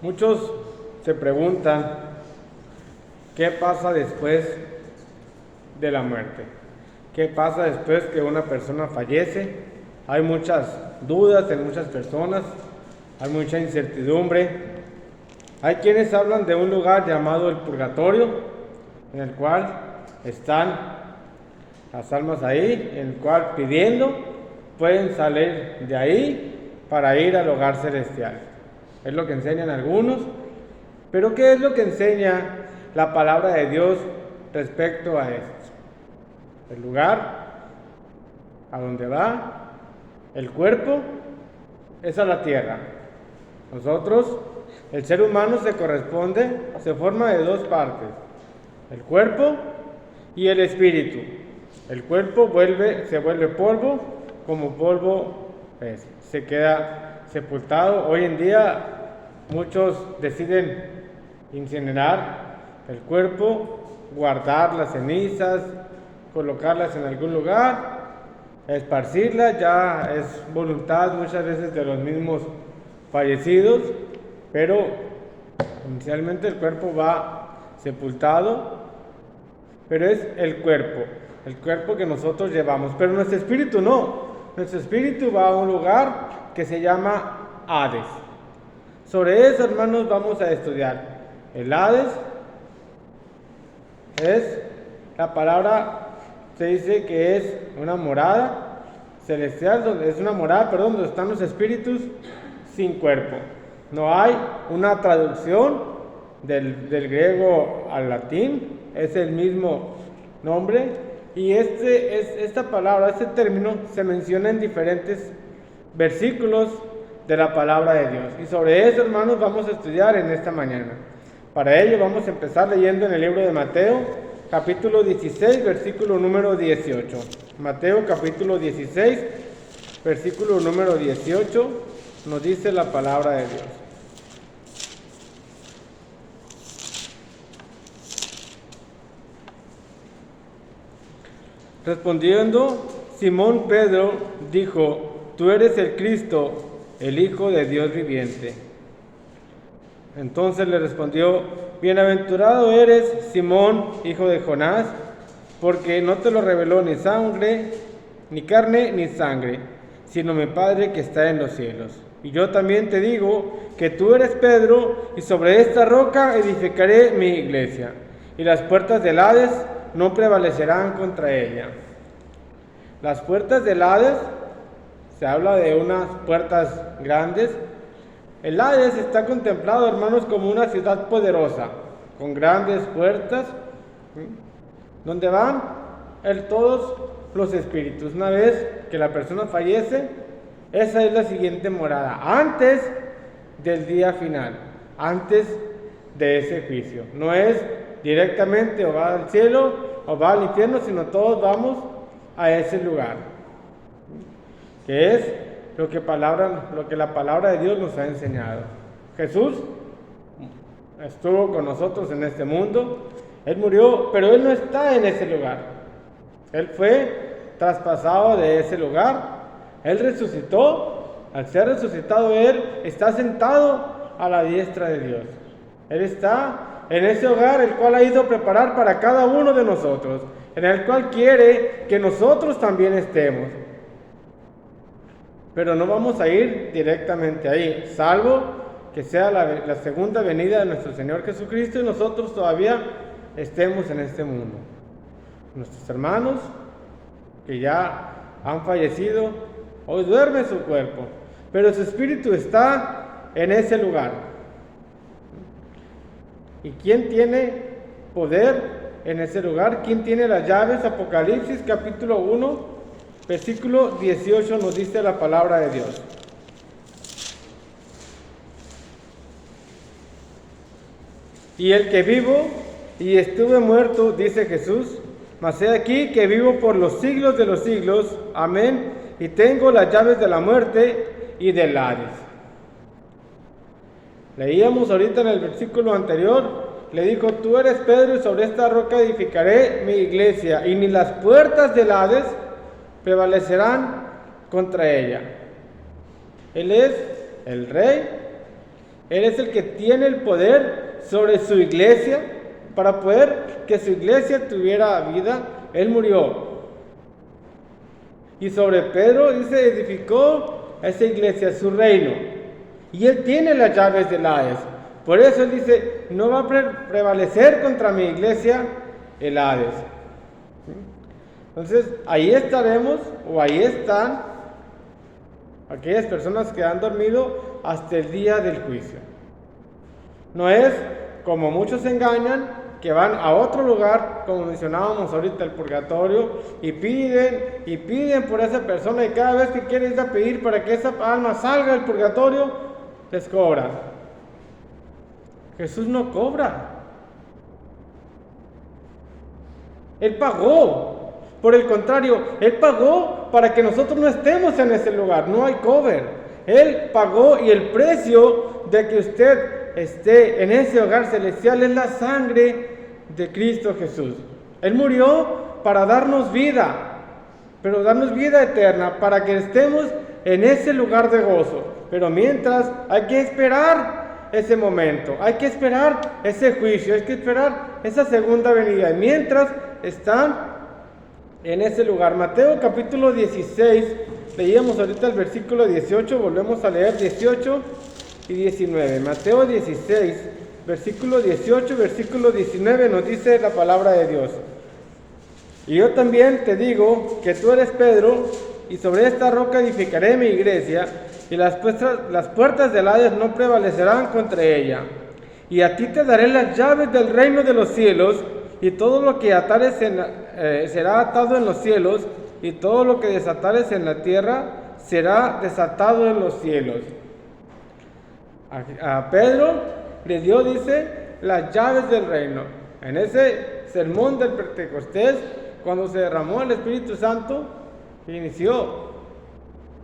Muchos se preguntan, ¿qué pasa después de la muerte? ¿Qué pasa después que una persona fallece? Hay muchas dudas en muchas personas, hay mucha incertidumbre. Hay quienes hablan de un lugar llamado el purgatorio, en el cual están las almas ahí, en el cual pidiendo pueden salir de ahí para ir al hogar celestial. Es lo que enseñan algunos. Pero ¿qué es lo que enseña la palabra de Dios respecto a esto? El lugar a donde va el cuerpo es a la tierra. Nosotros, el ser humano se forma de dos partes: el cuerpo y el espíritu. El cuerpo se vuelve polvo, como polvo se queda sepultado. Hoy en día muchos deciden incinerar el cuerpo, guardar las cenizas, colocarlas en algún lugar, esparcirlas. Ya es voluntad muchas veces de los mismos fallecidos, pero inicialmente el cuerpo va sepultado, pero es el cuerpo que nosotros llevamos. Pero nuestro espíritu no, nuestro espíritu va a un lugar que se llama Hades. Sobre eso, hermanos, vamos a estudiar. El Hades es la palabra, se dice que es una morada celestial, donde están los espíritus sin cuerpo. No hay una traducción del griego al latín, es el mismo nombre, y esta palabra, este término se menciona en diferentes versículos de la palabra de Dios. Y sobre eso, hermanos, vamos a estudiar en esta mañana. Para ello vamos a empezar leyendo en el libro de Mateo, capítulo 16, versículo número 18. Mateo, capítulo 16, versículo número 18, nos dice la palabra de Dios. Respondiendo, Simón Pedro dijo: Tú eres el Cristo, el Hijo de Dios viviente. Entonces le respondió: Bienaventurado eres, Simón, hijo de Jonás, porque no te lo reveló ni carne ni sangre, sino mi Padre que está en los cielos. Y yo también te digo que tú eres Pedro, y sobre esta roca edificaré mi iglesia, y las puertas del Hades no prevalecerán contra ella. Las puertas del Hades, se habla de unas puertas grandes. El Hades está contemplado, hermanos, como una ciudad poderosa, con grandes puertas, donde van todos los espíritus. Una vez que la persona fallece, esa es la siguiente morada, antes del día final, antes de ese juicio. No es directamente o va al cielo o va al infierno, sino todos vamos a ese lugar, que es lo que la palabra de Dios nos ha enseñado. Jesús estuvo con nosotros en este mundo, Él murió, pero Él no está en ese lugar. Él fue traspasado de ese lugar, Él resucitó. Al ser resucitado, Él está sentado a la diestra de Dios. Él está en ese hogar, el cual ha ido a preparar para cada uno de nosotros, en el cual quiere que nosotros también estemos. Pero no vamos a ir directamente ahí, salvo que sea la segunda venida de nuestro Señor Jesucristo y nosotros todavía estemos en este mundo. Nuestros hermanos que ya han fallecido, hoy duerme su cuerpo, pero su espíritu está en ese lugar. ¿Y quién tiene poder en ese lugar? ¿Quién tiene las llaves? Apocalipsis capítulo 1, versículo 18 nos dice la palabra de Dios. Y el que vivo y estuve muerto, dice Jesús, mas he aquí que vivo por los siglos de los siglos, amén, y tengo las llaves de la muerte y del Hades. Leíamos ahorita en el versículo anterior, le dijo: Tú eres Pedro, y sobre esta roca edificaré mi iglesia, y ni las puertas del Hades prevalecerán contra ella. Él es el Rey, Él es el que tiene el poder sobre su iglesia. Para poder que su iglesia tuviera vida, Él murió. Y sobre Pedro, dice, edificó esa iglesia, su reino. Y Él tiene las llaves del Hades. Por eso Él dice, no va a prevalecer contra mi iglesia el Hades. Entonces, ahí estaremos, o ahí están aquellas personas que han dormido hasta el día del juicio. No es como muchos engañan, que van a otro lugar, como mencionábamos ahorita, el purgatorio, y piden por esa persona, y cada vez que quieren ir a pedir para que esa alma salga del purgatorio, les cobran. Jesús no cobra. Él pagó. Por el contrario, Él pagó para que nosotros no estemos en ese lugar. No hay cover. Él pagó, y el precio de que usted esté en ese hogar celestial es la sangre de Cristo Jesús. Él murió para darnos vida, pero darnos vida eterna, para que estemos en ese lugar de gozo. Pero mientras, hay que esperar ese momento, hay que esperar ese juicio, hay que esperar esa segunda venida. Y mientras están en ese lugar, Mateo capítulo 16, leíamos ahorita el versículo 18, volvemos a leer 18 y 19. Mateo 16, versículo 18, versículo 19 nos dice la palabra de Dios. Y yo también te digo que tú eres Pedro, y sobre esta roca edificaré mi iglesia, y las puertas del Hades no prevalecerán contra ella. Y a ti te daré las llaves del reino de los cielos, y todo lo que atares será atado en los cielos, y todo lo que desatares en la tierra será desatado en los cielos. A Pedro le dio, dice, las llaves del reino. En ese sermón del Pentecostés, cuando se derramó el Espíritu Santo, inició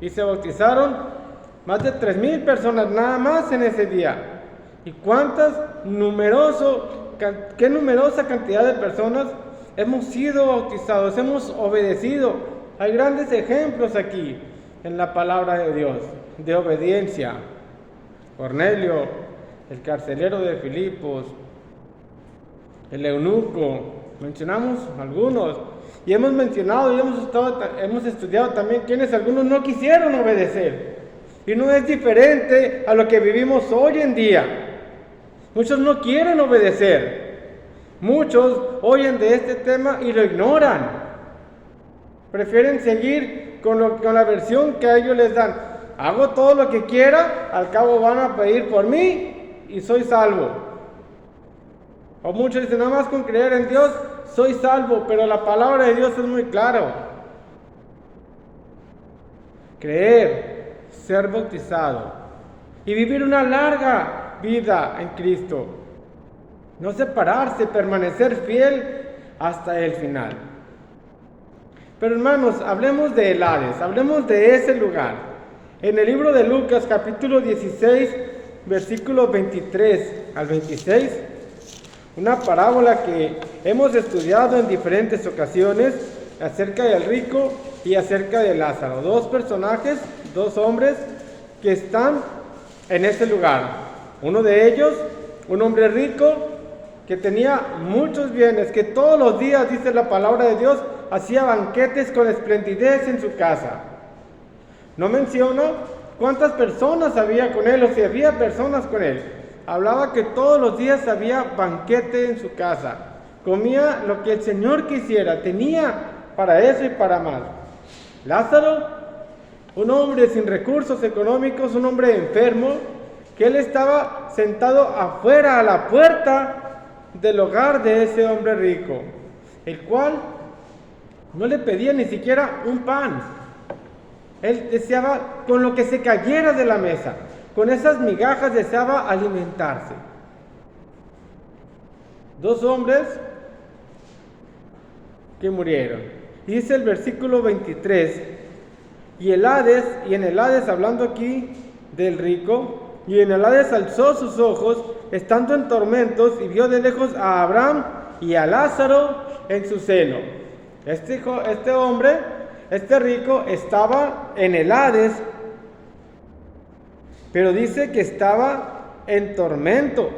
y se bautizaron más de 3,000 personas nada más en ese día. ¿Y qué numerosa cantidad de personas hemos sido bautizados, hemos obedecido? Hay grandes ejemplos aquí en la palabra de Dios, de obediencia. Cornelio, el carcelero de Filipos, el eunuco, mencionamos algunos, y hemos mencionado y hemos estudiado también quienes algunos no quisieron obedecer. Y no es diferente a lo que vivimos hoy en día. Muchos no quieren obedecer. Muchos oyen de este tema y lo ignoran. Prefieren seguir con la versión que a ellos les dan. Hago todo lo que quiera, al cabo van a pedir por mí y soy salvo. O muchos dicen, nada más con creer en Dios soy salvo, pero la palabra de Dios es muy claro. Creer, ser bautizado y vivir una larga vida en Cristo. No separarse, permanecer fiel hasta el final. Pero hermanos, hablemos de el Hades, hablemos de ese lugar. En el libro de Lucas, capítulo 16, versículos 23 al 26, una parábola que hemos estudiado en diferentes ocasiones acerca del rico y acerca de Lázaro. Dos personajes, dos hombres que están en ese lugar. Uno de ellos, un hombre rico que tenía muchos bienes, que todos los días, dice la palabra de Dios, hacía banquetes con esplendidez en su casa. No menciona cuántas personas había con él o si había personas con él. Hablaba que todos los días había banquete en su casa. Comía lo que el Señor quisiera. Tenía para eso y para más. Lázaro, un hombre sin recursos económicos, un hombre enfermo, que él estaba sentado afuera a la puerta del hogar de ese hombre rico, el cual no le pedía ni siquiera un pan. Él deseaba con lo que se cayera de la mesa, con esas migajas deseaba alimentarse. Dos hombres que murieron. Dice el versículo 23, y en el Hades, hablando aquí del rico, y en el Hades alzó sus ojos, estando en tormentos, y vio de lejos a Abraham y a Lázaro en su seno. Este hombre, este rico, estaba en el Hades, pero dice que estaba en tormento.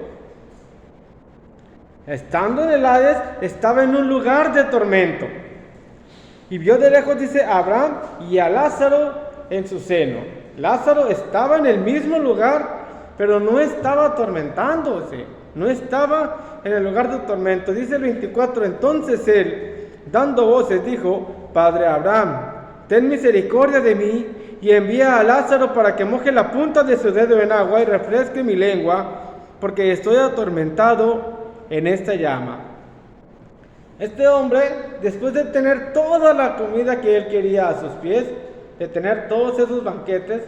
Estando en el Hades, estaba en un lugar de tormento. Y vio de lejos, dice, a Abraham y a Lázaro en su seno. Lázaro estaba en el mismo lugar, pero no estaba atormentándose, no estaba en el lugar de tormento. Dice el 24, entonces él, dando voces, dijo, Padre Abraham, ten misericordia de mí y envía a Lázaro para que moje la punta de su dedo en agua y refresque mi lengua, porque estoy atormentado en esta llama. Este hombre, después de tener toda la comida que él quería a sus pies, de tener todos esos banquetes,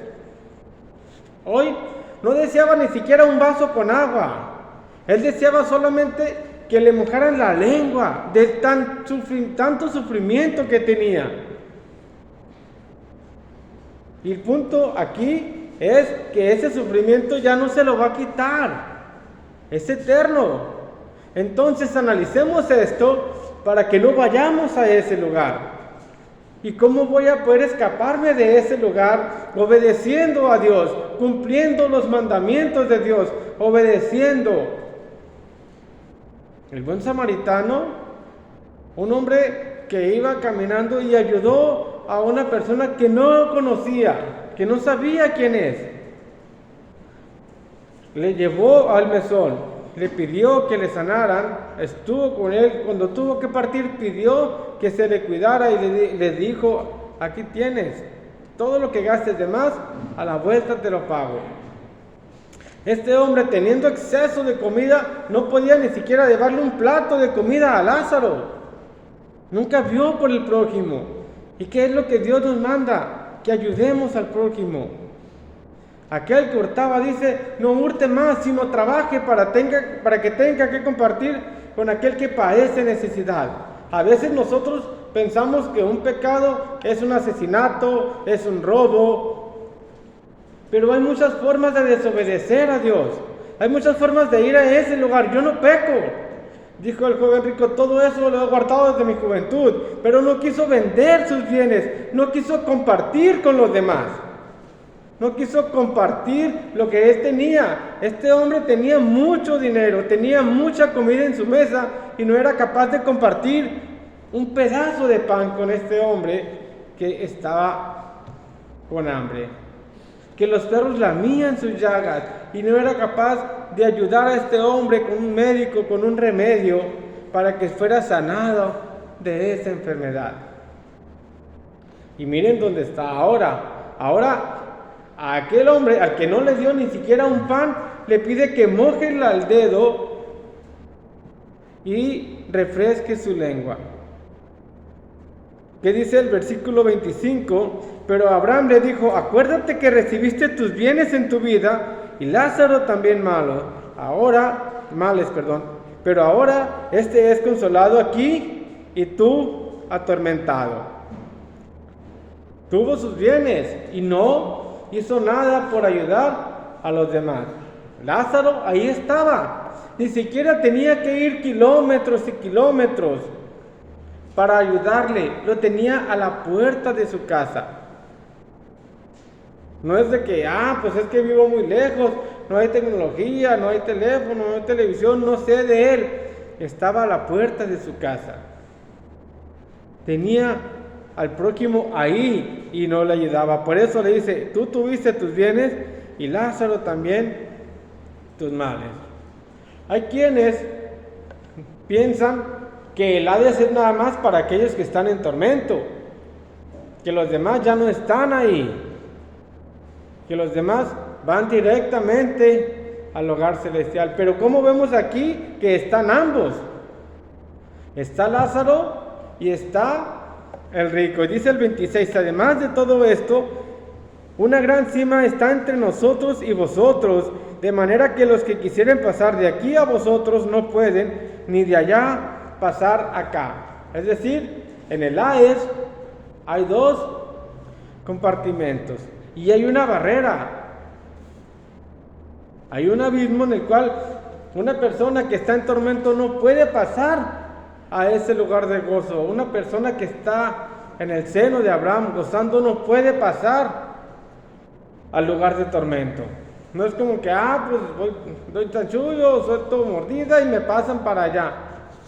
hoy no deseaba ni siquiera un vaso con agua. Él deseaba solamente que le mojaran la lengua de tanto sufrimiento que tenía. Y el punto aquí es que ese sufrimiento ya no se lo va a quitar, es eterno. Entonces analicemos esto para que no vayamos a ese lugar. ¿Y cómo voy a poder escaparme de ese lugar? Obedeciendo a Dios, cumpliendo los mandamientos de Dios, obedeciendo. El buen samaritano, un hombre que iba caminando y ayudó a una persona que no conocía, que no sabía quién es. Le llevó al mesón, le pidió que le sanaran, estuvo con él, cuando tuvo que partir pidió que se le cuidara y le dijo, aquí tienes, todo lo que gastes de más, a la vuelta te lo pago. Este hombre, teniendo exceso de comida, no podía ni siquiera llevarle un plato de comida a Lázaro. Nunca vio por el prójimo. ¿Y qué es lo que Dios nos manda? Que ayudemos al prójimo. Aquel que hurtaba dice, no hurte más, sino trabaje para que tenga que compartir con aquel que padece necesidad. A veces nosotros pensamos que un pecado es un asesinato, es un robo, pero hay muchas formas de desobedecer a Dios. Hay muchas formas de ir a ese lugar. Yo no peco, dijo el joven rico, todo eso lo he guardado desde mi juventud, pero no quiso vender sus bienes, no quiso compartir con los demás. No quiso compartir lo que él tenía. Este hombre tenía mucho dinero, tenía mucha comida en su mesa y no era capaz de compartir un pedazo de pan con este hombre que estaba con hambre. Que los perros lamían sus llagas y no era capaz de ayudar a este hombre con un médico, con un remedio para que fuera sanado de esa enfermedad. Y miren dónde está ahora. Ahora a aquel hombre al que no le dio ni siquiera un pan, le pide que moje el dedo y refresque su lengua. ¿Qué dice el versículo 25? Pero Abraham le dijo, acuérdate que recibiste tus bienes en tu vida y Lázaro también males, pero ahora este es consolado aquí y tú atormentado. Tuvo sus bienes y no hizo nada por ayudar a los demás. Lázaro ahí estaba, ni siquiera tenía que ir kilómetros y kilómetros para ayudarle, lo tenía a la puerta de su casa. No es de que, pues es que vivo muy lejos, no hay tecnología, no hay teléfono, no hay televisión, no sé de él. Estaba a la puerta de su casa. Tenía al prójimo ahí y no le ayudaba. Por eso le dice, tú tuviste tus bienes y Lázaro también tus males. Hay quienes piensan que el Hades es nada más para aquellos que están en tormento, que los demás ya no están ahí, que los demás van directamente al hogar celestial. Pero como vemos aquí que están ambos, está Lázaro y está el rico. Dice el 26, además de todo esto, una gran cima está entre nosotros y vosotros, de manera que los que quisieren pasar de aquí a vosotros no pueden, ni de allá pasar acá. Es decir, en el Hades hay dos compartimentos y hay una barrera. Hay un abismo en el cual una persona que está en tormento no puede pasar a ese lugar de gozo. Una persona que está en el seno de Abraham gozando no puede pasar al lugar de tormento. No es como que, doy chanchullo, suelto mordida y me pasan para allá.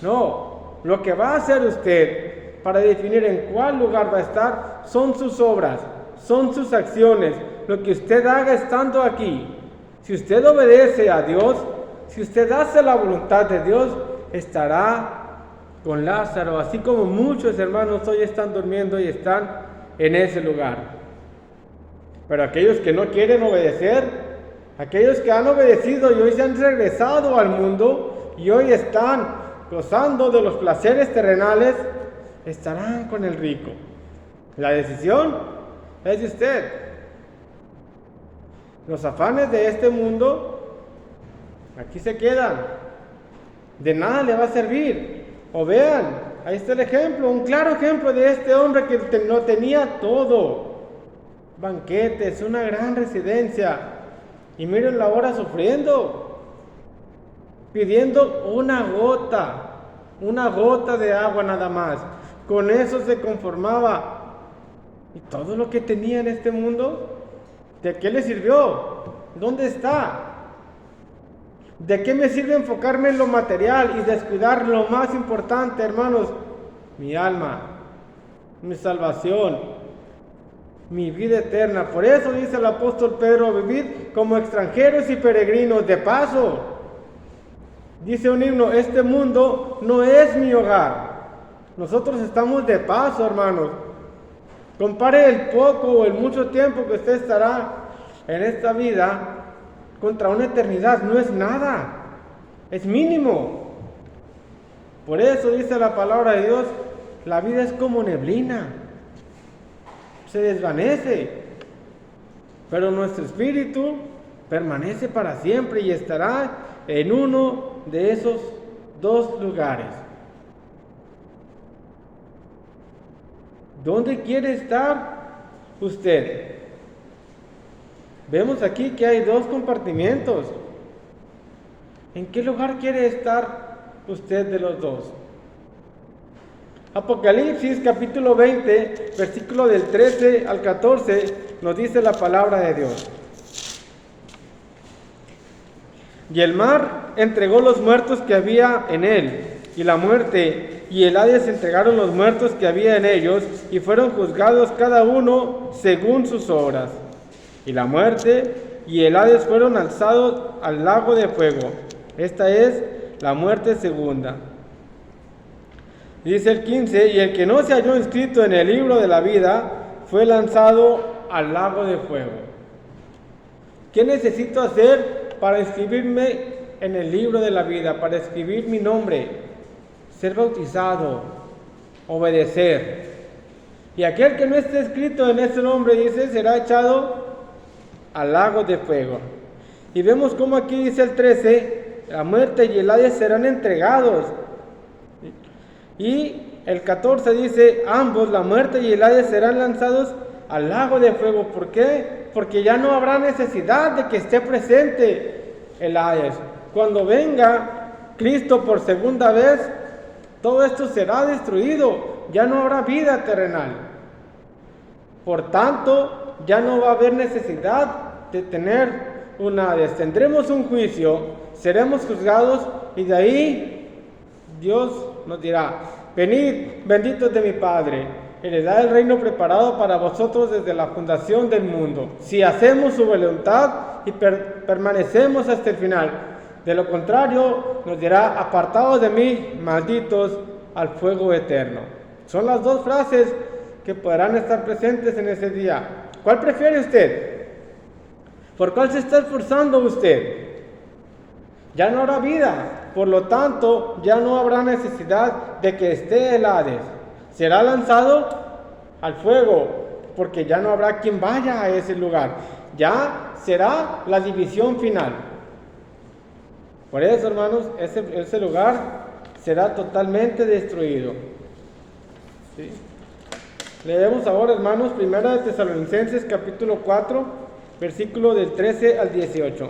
No, lo que va a hacer usted para definir en cuál lugar va a estar son sus obras, son sus acciones, lo que usted haga estando aquí. Si usted obedece a Dios, si usted hace la voluntad de Dios, estará con Lázaro, así como muchos hermanos hoy están durmiendo y están en ese lugar. Pero aquellos que no quieren obedecer, aquellos que han obedecido y hoy se han regresado al mundo y hoy están gozando de los placeres terrenales, estarán con el rico. La decisión es de usted. Los afanes de este mundo aquí se quedan. De nada le va a servir. O vean, ahí está el ejemplo, un claro ejemplo de este hombre que lo tenía todo. Banquetes, una gran residencia. Y miren la hora sufriendo, pidiendo una gota de agua nada más. Con eso se conformaba. Y todo lo que tenía en este mundo, ¿de qué le sirvió? ¿Dónde está? ¿De qué me sirve enfocarme en lo material y descuidar lo más importante, hermanos? Mi alma, mi salvación, mi vida eterna. Por eso dice el apóstol Pedro, vivid como extranjeros y peregrinos de paso. Dice un himno, este mundo no es mi hogar. Nosotros estamos de paso, hermanos. Compare el poco o el mucho tiempo que usted estará en esta vida contra una eternidad. No es nada, es mínimo. Por eso dice la palabra de Dios, la vida es como neblina, se desvanece, pero nuestro espíritu permanece para siempre y estará en uno de esos dos lugares. ¿Dónde quiere estar usted? Vemos aquí que hay dos compartimentos. ¿En qué lugar quiere estar usted de los dos? Apocalipsis capítulo 20, versículo del 13 al 14, nos dice la palabra de Dios. Y el mar entregó los muertos que había en él, y la muerte y el Hades entregaron los muertos que había en ellos, y fueron juzgados cada uno según sus obras. Y la muerte y el Hades fueron alzados al lago de fuego. Esta es la muerte segunda. Dice el 15, y el que no se halló inscrito en el libro de la vida fue lanzado al lago de fuego. ¿Qué necesito hacer para inscribirme en el libro de la vida? Para escribir mi nombre, ser bautizado, obedecer. Y aquel que no esté escrito en ese nombre, dice, será echado al lago de fuego. Y vemos como aquí dice el 13, la muerte y el Hades serán entregados. Y el 14 dice, ambos, la muerte y el Hades, serán lanzados al lago de fuego. ¿Por qué? Porque ya no habrá necesidad de que esté presente el Hades. Cuando venga Cristo por segunda vez, todo esto será destruido. Ya no habrá vida terrenal. Por tanto, ya no va a haber necesidad de tener un Hades. Tendremos un juicio, seremos juzgados y de ahí Dios nos dirá, venid, benditos de mi Padre, heredad el reino preparado para vosotros desde la fundación del mundo, si hacemos su voluntad y permanecemos hasta el final. De lo contrario, nos dirá, apartados de mí, malditos, al fuego eterno. Son las dos frases que podrán estar presentes en ese día. ¿Cuál prefiere usted? ¿Por cuál se está esforzando usted? Ya no habrá vida. Por lo tanto, ya no habrá necesidad de que esté el Hades. Será lanzado al fuego, porque ya no habrá quien vaya a ese lugar. Ya será la división final. Por eso, hermanos, ese lugar será totalmente destruido. ¿Sí? Leemos ahora, hermanos, 1 Tesalonicenses capítulo 4, versículo del 13 al 18.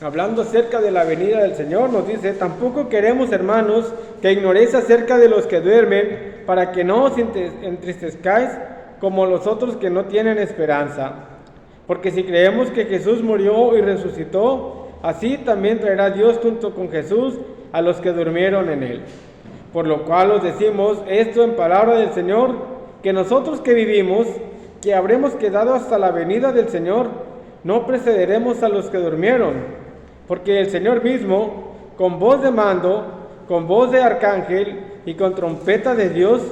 Hablando acerca de la venida del Señor, nos dice, tampoco queremos, hermanos, que ignoréis acerca de los que duermen, para que no os entristezcáis como los otros que no tienen esperanza. Porque si creemos que Jesús murió y resucitó, así también traerá Dios junto con Jesús a los que durmieron en él. Por lo cual os decimos esto en palabra del Señor, que nosotros que vivimos, que habremos quedado hasta la venida del Señor, no precederemos a los que durmieron. Porque el Señor mismo, con voz de mando, con voz de arcángel y con trompeta de Dios,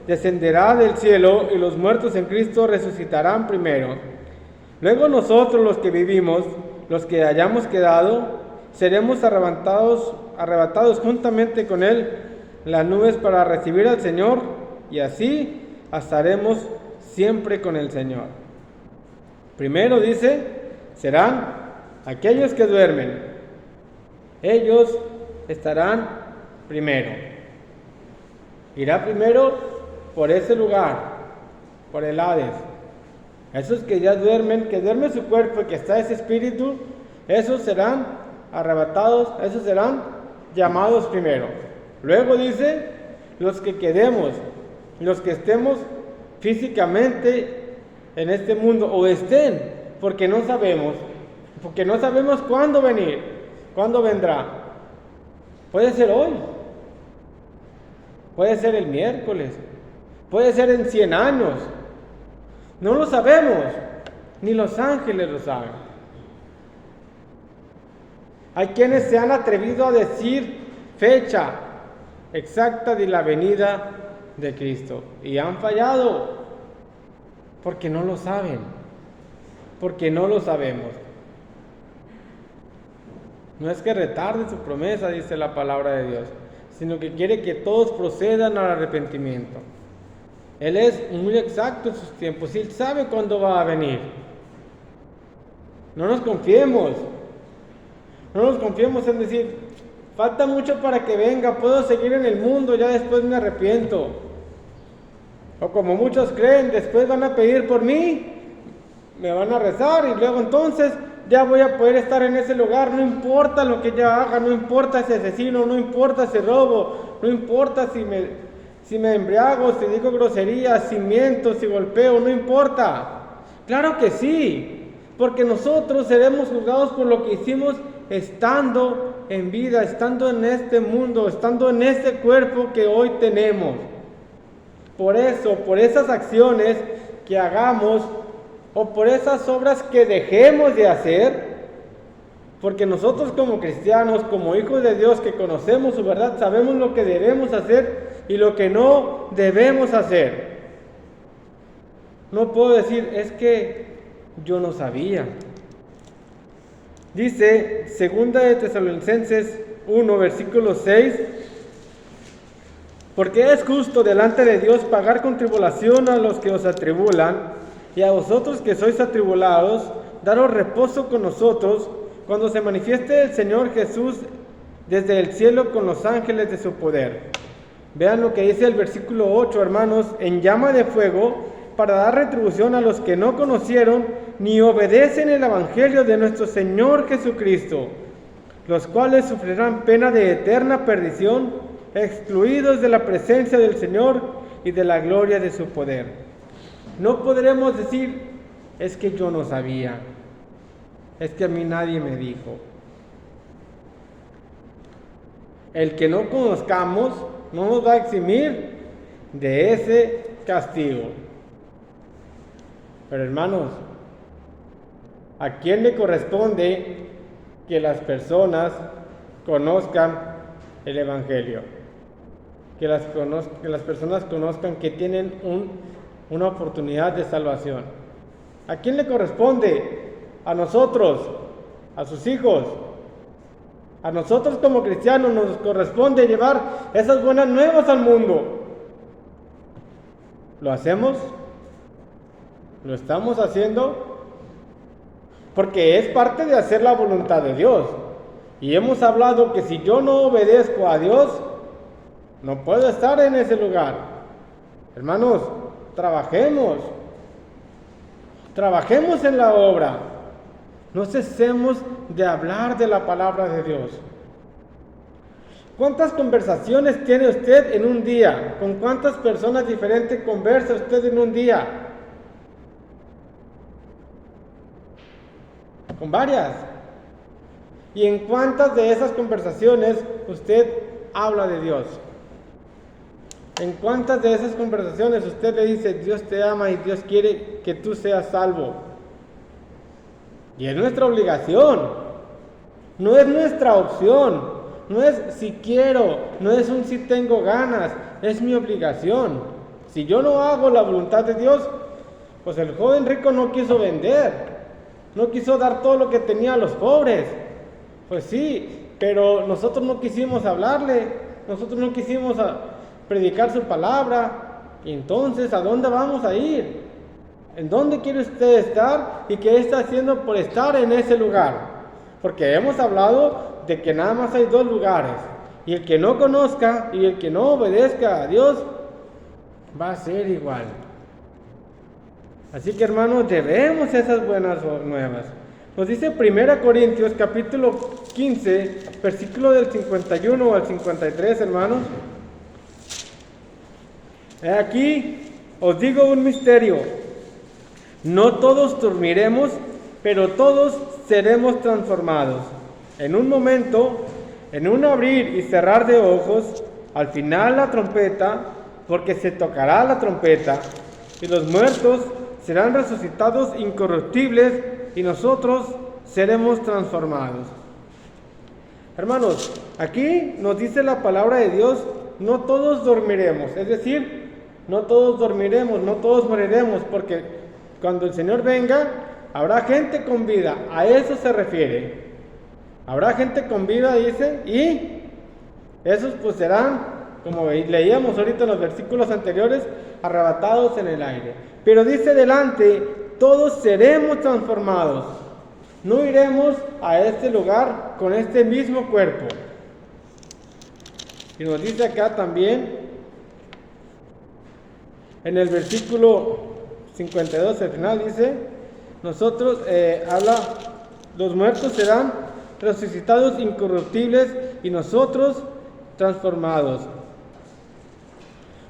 descenderá del cielo, y los muertos en Cristo resucitarán primero. Luego nosotros los que vivimos, los que hayamos quedado, seremos arrebatados juntamente con Él en las nubes para recibir al Señor, y así estaremos siempre con el Señor. Primero dice, serán aquellos que duermen. Ellos estarán primero. Irá primero por ese lugar, por el Hades. Esos que ya duermen, que duerme su cuerpo y que está ese espíritu, esos serán arrebatados, esos serán llamados primero. Luego dice, los que quedemos, los que estemos físicamente en este mundo, o estén, porque no sabemos cuándo venir, cuándo vendrá. Puede ser hoy, puede ser el miércoles, puede ser en 100 años. No lo sabemos, ni los ángeles lo saben. Hay quienes se han atrevido a decir fecha exacta de la venida de Cristo y han fallado porque no lo saben, porque no lo sabemos. No es que retarde su promesa, dice la palabra de Dios, sino que quiere que todos procedan al arrepentimiento. Él es muy exacto en sus tiempos y Él sabe cuándo va a venir. No nos confiemos en decir, falta mucho para que venga, puedo seguir en el mundo, ya después me arrepiento. O como muchos creen, después van a pedir por mí, me van a rezar y luego entonces ya voy a poder estar en ese lugar, no importa lo que ya haga, no importa si asesino, no importa si robo, no importa si me embriago, si digo groserías, si miento, si golpeo, no importa. Claro que sí, porque nosotros seremos juzgados por lo que hicimos estando en vida, estando en este mundo, estando en este cuerpo que hoy tenemos. Por eso, por esas acciones que hagamos o por esas obras que dejemos de hacer, porque nosotros como cristianos, como hijos de Dios que conocemos su verdad, sabemos lo que debemos hacer y lo que no debemos hacer. No puedo decir, es que yo no sabía. Dice 2 de Tesalonicenses 1, versículo 6, porque es justo delante de Dios pagar con tribulación a los que os atribulan, y a vosotros que sois atribulados, daros reposo con nosotros, cuando se manifieste el Señor Jesús desde el cielo con los ángeles de su poder. Vean lo que dice el versículo 8, hermanos, en llama de fuego, para dar retribución a los que no conocieron ni obedecen el evangelio de nuestro Señor Jesucristo, los cuales sufrirán pena de eterna perdición, excluidos de la presencia del Señor y de la gloria de su poder. No podremos decir, es que yo no sabía, es que a mí nadie me dijo. El que no conozcamos no nos va a eximir de ese castigo. Pero hermanos, ¿a quién le corresponde que las personas conozcan el Evangelio? Que las personas conozcan que tienen una oportunidad de salvación. ¿A quién le corresponde? A nosotros, a sus hijos. A nosotros como cristianos nos corresponde llevar esas buenas nuevas al mundo. ¿Lo hacemos? ¿Lo estamos haciendo? Porque es parte de hacer la voluntad de Dios. Y hemos hablado que si yo no obedezco a Dios, no puedo estar en ese lugar. Hermanos, trabajemos en la obra. No cesemos de hablar de la palabra de Dios. ¿Cuántas conversaciones tiene usted en un día? ¿Con cuántas personas diferentes conversa usted en un día? Con varias. ¿Y en cuántas de esas conversaciones usted habla de Dios? ¿En cuántas de esas conversaciones usted le dice, Dios te ama y Dios quiere que tú seas salvo? Y es nuestra obligación, no es nuestra opción. No es si quiero, no es un si tengo ganas, es mi obligación. Si yo no hago la voluntad de Dios, pues el joven rico no quiso vender, no quiso dar todo lo que tenía a los pobres. Pues sí, pero nosotros no quisimos hablarle, nosotros no quisimos predicar su palabra. Y entonces, ¿a dónde vamos a ir? ¿En dónde quiere usted estar? ¿Y qué está haciendo por estar en ese lugar? Porque hemos hablado de que nada más hay dos lugares, y el que no conozca y el que no obedezca a Dios va a ser igual. Así que, hermanos, llevemos esas buenas nuevas. Nos dice 1 Corintios capítulo 15, versículo del 51 al 53, hermanos. Aquí os digo un misterio: no todos dormiremos, pero todos seremos transformados. En un momento, en un abrir y cerrar de ojos, al final la trompeta, porque se tocará la trompeta, y los muertos serán resucitados incorruptibles, y nosotros seremos transformados. Hermanos, aquí nos dice la palabra de Dios, no todos dormiremos, es decir, no todos dormiremos, no todos moriremos, porque cuando el Señor venga, habrá gente con vida, a eso se refiere. Habrá gente con vida, dice, y esos pues serán, como leíamos ahorita en los versículos anteriores, arrebatados en el aire. Pero dice delante, todos seremos transformados. No iremos a este lugar con este mismo cuerpo. Y nos dice acá también, en el versículo 52, al final dice, nosotros, los muertos serán resucitados incorruptibles y nosotros transformados.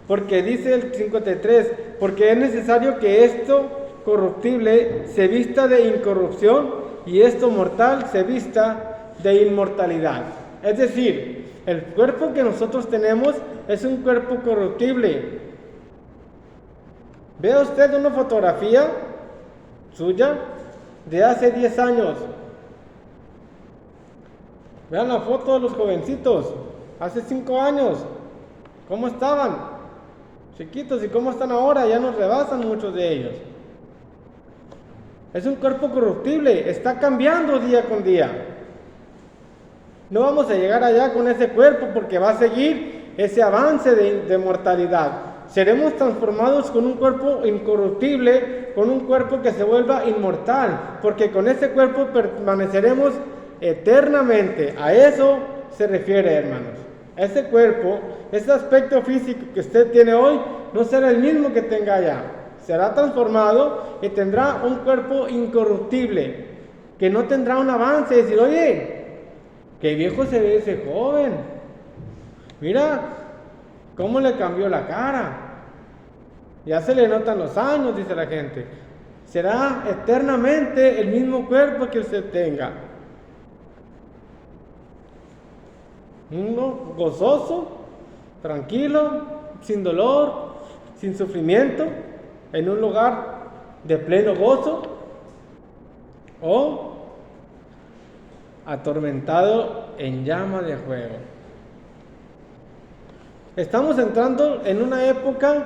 Porque dice el 53, porque es necesario que esto corruptible se vista de incorrupción y esto mortal se vista de inmortalidad. Es decir, el cuerpo que nosotros tenemos es un cuerpo corruptible. Vea usted una fotografía suya de hace 10 años. Vean la foto de los jovencitos, hace 5 años, ¿cómo estaban? Chiquitos, ¿y cómo están ahora? Ya nos rebasan muchos de ellos. Es un cuerpo corruptible, está cambiando día con día. No vamos a llegar allá con ese cuerpo porque va a seguir ese avance de mortalidad. Seremos transformados con un cuerpo incorruptible, con un cuerpo que se vuelva inmortal, porque con ese cuerpo permaneceremos eternamente. A eso se refiere, hermanos. Ese cuerpo, ese aspecto físico que usted tiene hoy, no será el mismo que tenga allá. Será transformado y tendrá un cuerpo incorruptible, que no tendrá un avance. Decir, oye, qué viejo se ve ese joven. Mira cómo le cambió la cara. Ya se le notan los años, dice la gente. Será eternamente el mismo cuerpo que usted tenga. Uno gozoso, tranquilo, sin dolor, sin sufrimiento, en un lugar de pleno gozo, o atormentado en llama de fuego. Estamos entrando en una época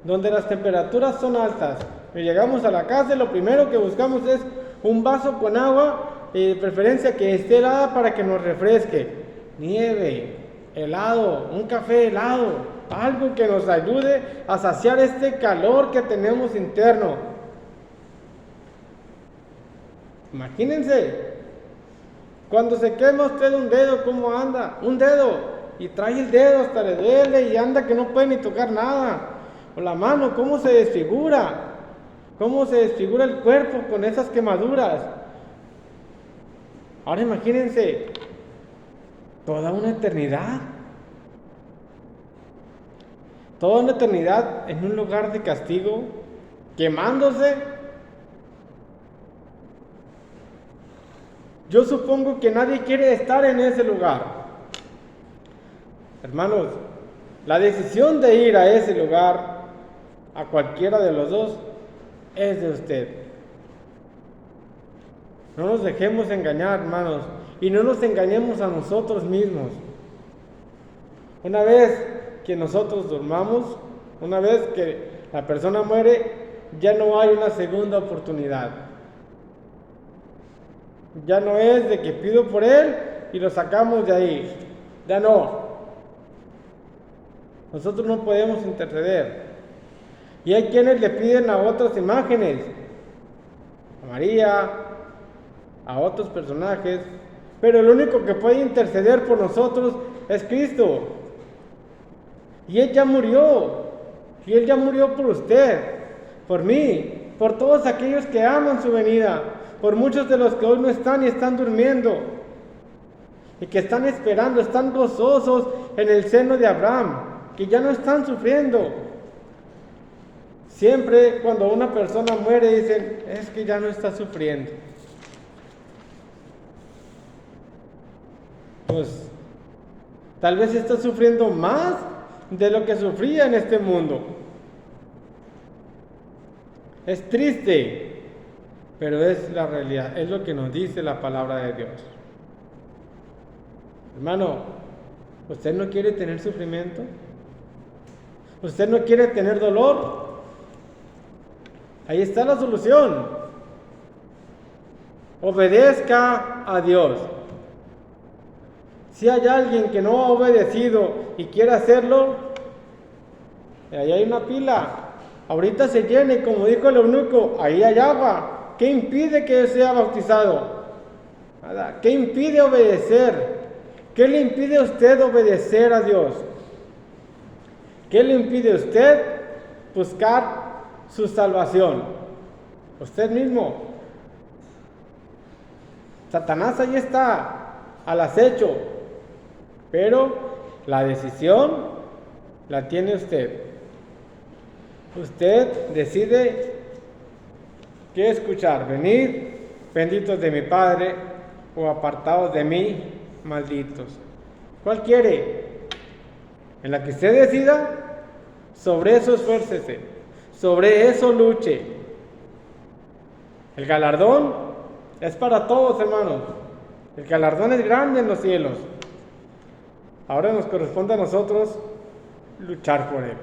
donde las temperaturas son altas. Llegamos a la casa y lo primero que buscamos es un vaso con agua, y de preferencia que esté helada para que nos refresque. Nieve, helado, un café helado, algo que nos ayude a saciar este calor que tenemos interno. Imagínense, cuando se quema usted un dedo, ¿cómo anda? Un dedo, y trae el dedo hasta le duele y anda que no puede ni tocar nada. O la mano, ¿cómo se desfigura? ¿Cómo se desfigura el cuerpo con esas quemaduras? Ahora imagínense, toda una eternidad. Toda una eternidad en un lugar de castigo, quemándose. Yo supongo que nadie quiere estar en ese lugar. Hermanos, la decisión de ir a ese lugar, a cualquiera de los dos, es de usted. No nos dejemos engañar, hermanos, y no nos engañemos a nosotros mismos. Una vez que nosotros durmamos, una vez que la persona muere, ya no hay una segunda oportunidad. Ya no es de que pido por él y lo sacamos de ahí. Ya no. Nosotros no podemos interceder. Y hay quienes le piden a otras imágenes, a María, a otros personajes, pero el único que puede interceder por nosotros es Cristo. Y Él ya murió. Y Él ya murió por usted, por mí, por todos aquellos que aman su venida, por muchos de los que hoy no están y están durmiendo, y que están esperando, están gozosos en el seno de Abraham, que ya no están sufriendo. Siempre cuando una persona muere dicen, es que ya no está sufriendo. Pues tal vez está sufriendo más de lo que sufría en este mundo. Es triste, pero es la realidad, es lo que nos dice la palabra de Dios. Hermano, ¿usted no quiere tener sufrimiento? ¿Usted no quiere tener dolor? Ahí está la solución. Obedezca a Dios. Si hay alguien que no ha obedecido y quiere hacerlo, ahí hay una pila. Ahorita se llene, como dijo el eunuco, ahí hay agua. ¿Qué impide que sea bautizado? Nada. ¿Qué impide obedecer? ¿Qué le impide a usted obedecer a Dios? ¿Qué le impide a usted buscar su salvación? Usted mismo. Satanás ahí está, al acecho. Pero la decisión la tiene usted. Usted decide qué escuchar. Venid, benditos de mi Padre, o apartados de mí, malditos. ¿Cuál quiere? En la que usted decida, sobre eso esfuércese, sobre eso luche. El galardón es para todos, hermanos. El galardón es grande en los cielos. Ahora nos corresponde a nosotros luchar por él.